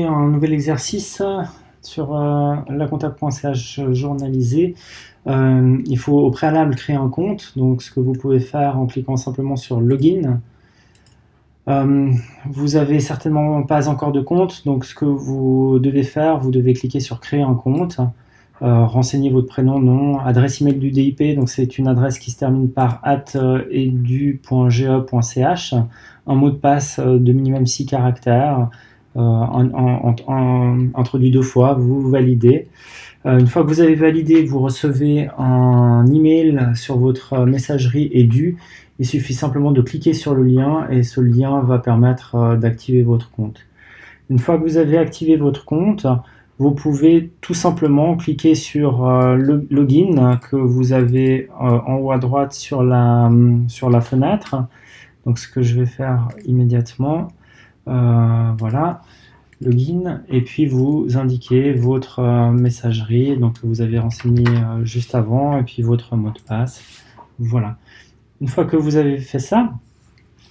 Un nouvel exercice sur lacomptable.ch journalisé. Il faut au préalable créer un compte, donc ce que vous pouvez faire en cliquant simplement sur Login. Vous avez certainement pas encore de compte, donc ce que vous devez faire, vous devez cliquer sur Créer un compte, renseigner votre prénom, nom, adresse email du DIP, donc c'est une adresse qui se termine par @edu.ge.ch, un mot de passe de minimum 6 caractères, introduit 2 fois, vous validez. Une fois que vous avez validé, vous recevez un email sur votre messagerie Edu. Il suffit simplement de cliquer sur le lien et ce lien va permettre d'activer votre compte. Une fois que vous avez activé votre compte, vous pouvez tout simplement cliquer sur le login que vous avez en haut à droite sur la fenêtre. Donc ce que je vais faire immédiatement, voilà, login, et puis vous indiquez votre messagerie, donc que vous avez renseigné juste avant, et puis votre mot de passe. Voilà. Une fois que vous avez fait ça,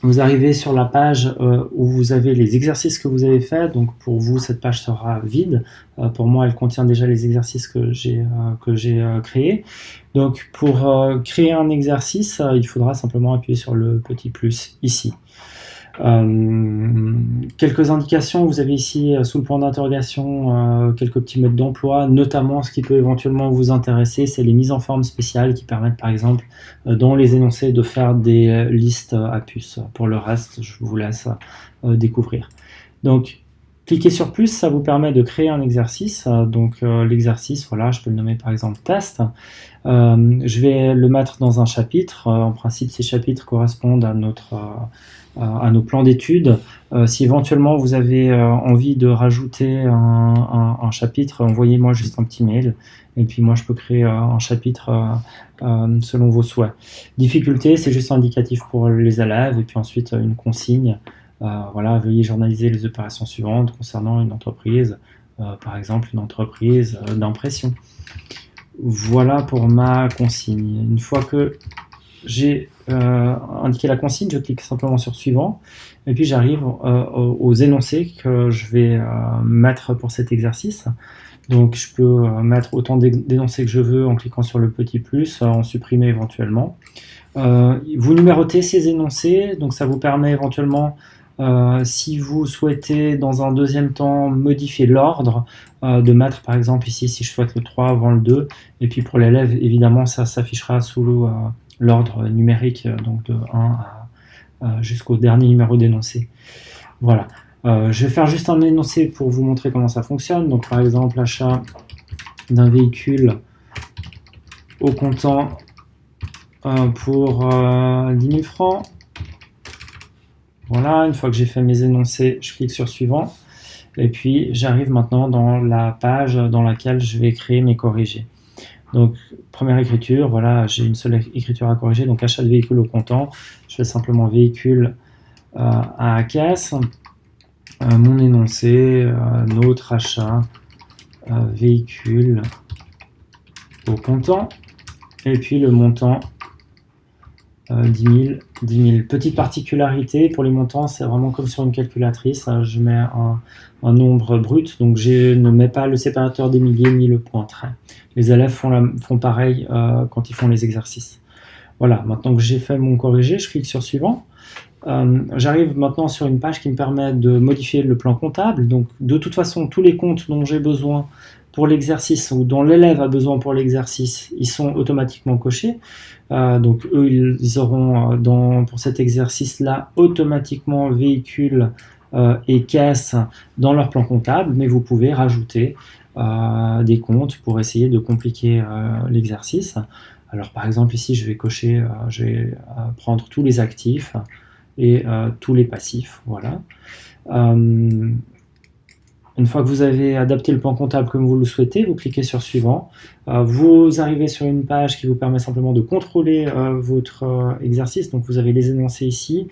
vous arrivez sur la page où vous avez les exercices que vous avez faits. Donc pour vous, cette page sera vide. Pour moi, elle contient déjà les exercices que j'ai créés. Donc pour créer un exercice, il faudra simplement appuyer sur le petit plus ici. Quelques indications, vous avez ici sous le point d'interrogation quelques petits modes d'emploi, notamment ce qui peut éventuellement vous intéresser, c'est les mises en forme spéciales qui permettent par exemple dans les énoncés de faire des listes à puces. Pour le reste, je vous laisse découvrir. Donc cliquez sur plus, ça vous permet de créer un exercice. Donc l'exercice, voilà, je peux le nommer par exemple test. Je vais le mettre dans un chapitre. En principe, ces chapitres correspondent à nos plans d'études. Si éventuellement vous avez envie de rajouter un chapitre, envoyez-moi juste un petit mail. Et puis moi, je peux créer un chapitre selon vos souhaits. Difficulté, c'est juste indicatif pour les élèves. Et puis ensuite, une consigne. Voilà, veuillez journaliser les opérations suivantes concernant une entreprise, par exemple une entreprise d'impression. Voilà pour ma consigne. Une fois que j'ai indiqué la consigne, je clique simplement sur suivant et puis j'arrive aux énoncés que je vais mettre pour cet exercice. Donc je peux mettre autant d'énoncés que je veux en cliquant sur le petit plus, en supprimer éventuellement. Vous numérotez ces énoncés, donc ça vous permet éventuellement, si vous souhaitez dans un deuxième temps modifier l'ordre, de mettre par exemple ici si je souhaite le 3 avant le 2, et puis pour l'élève évidemment ça s'affichera sous l'ordre numérique, donc de 1 jusqu'au dernier numéro d'énoncé. Voilà. Je vais faire juste un énoncé pour vous montrer comment ça fonctionne. Donc par exemple l'achat d'un véhicule au comptant pour 10 000 francs. Voilà, une fois que j'ai fait mes énoncés, je clique sur suivant. Et puis j'arrive maintenant dans la page dans laquelle je vais créer mes corrigés. Donc première écriture, voilà, j'ai une seule écriture à corriger, donc achat de véhicule au comptant. Je fais simplement véhicule à caisse. Mon énoncé, notre achat, véhicule au comptant. Et puis le montant 10 000, 10 000. Petite particularité, pour les montants, c'est vraiment comme sur une calculatrice. Je mets un nombre brut, donc je ne mets pas le séparateur des milliers ni le point trait. Les élèves font pareil quand ils font les exercices. Voilà, maintenant que j'ai fait mon corrigé, je clique sur suivant. J'arrive maintenant sur une page qui me permet de modifier le plan comptable. Donc de toute façon, tous les comptes dont j'ai besoin pour l'exercice ou dont l'élève a besoin pour l'exercice, ils sont automatiquement cochés. Donc eux, ils auront pour cet exercice-là automatiquement véhicule et caisse dans leur plan comptable, mais vous pouvez rajouter des comptes pour essayer de compliquer l'exercice. Alors par exemple ici, je vais cocher, je vais prendre tous les actifs et tous les passifs. Voilà. Une fois que vous avez adapté le plan comptable comme vous le souhaitez, vous cliquez sur suivant. Vous arrivez sur une page qui vous permet simplement de contrôler votre exercice. Donc vous avez les énoncés ici,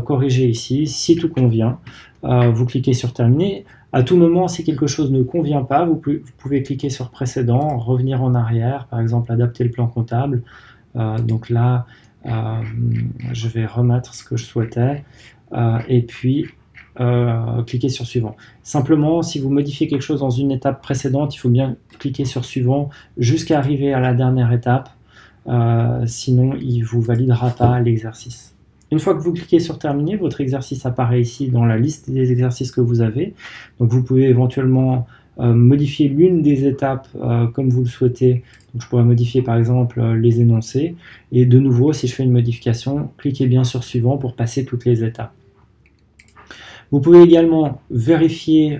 corriger ici. Si tout convient, vous cliquez sur terminer. À tout moment, si quelque chose ne convient pas, vous pouvez cliquer sur précédent, revenir en arrière, par exemple adapter le plan comptable. Donc là, je vais remettre ce que je souhaitais. Et puis cliquez sur suivant. Simplement, si vous modifiez quelque chose dans une étape précédente, il faut bien cliquer sur suivant jusqu'à arriver à la dernière étape, sinon il ne vous validera pas l'exercice. Une fois que vous cliquez sur terminer, votre exercice apparaît ici dans la liste des exercices que vous avez. Donc vous pouvez éventuellement modifier l'une des étapes comme vous le souhaitez. Donc je pourrais modifier par exemple les énoncés. Et de nouveau, si je fais une modification, cliquez bien sur suivant pour passer toutes les étapes. Vous pouvez également vérifier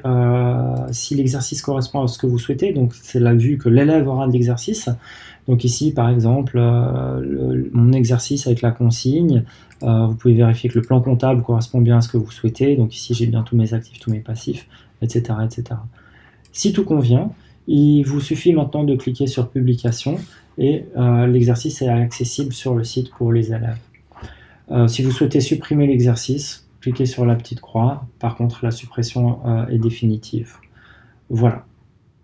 si l'exercice correspond à ce que vous souhaitez. Donc c'est la vue que l'élève aura de l'exercice. Donc ici, par exemple, mon exercice avec la consigne, vous pouvez vérifier que le plan comptable correspond bien à ce que vous souhaitez. Donc ici, j'ai bien tous mes actifs, tous mes passifs, etc., etc. Si tout convient, il vous suffit maintenant de cliquer sur Publication et l'exercice est accessible sur le site pour les élèves. Si vous souhaitez supprimer l'exercice, cliquez sur la petite croix. Par contre, la suppression est définitive. Voilà.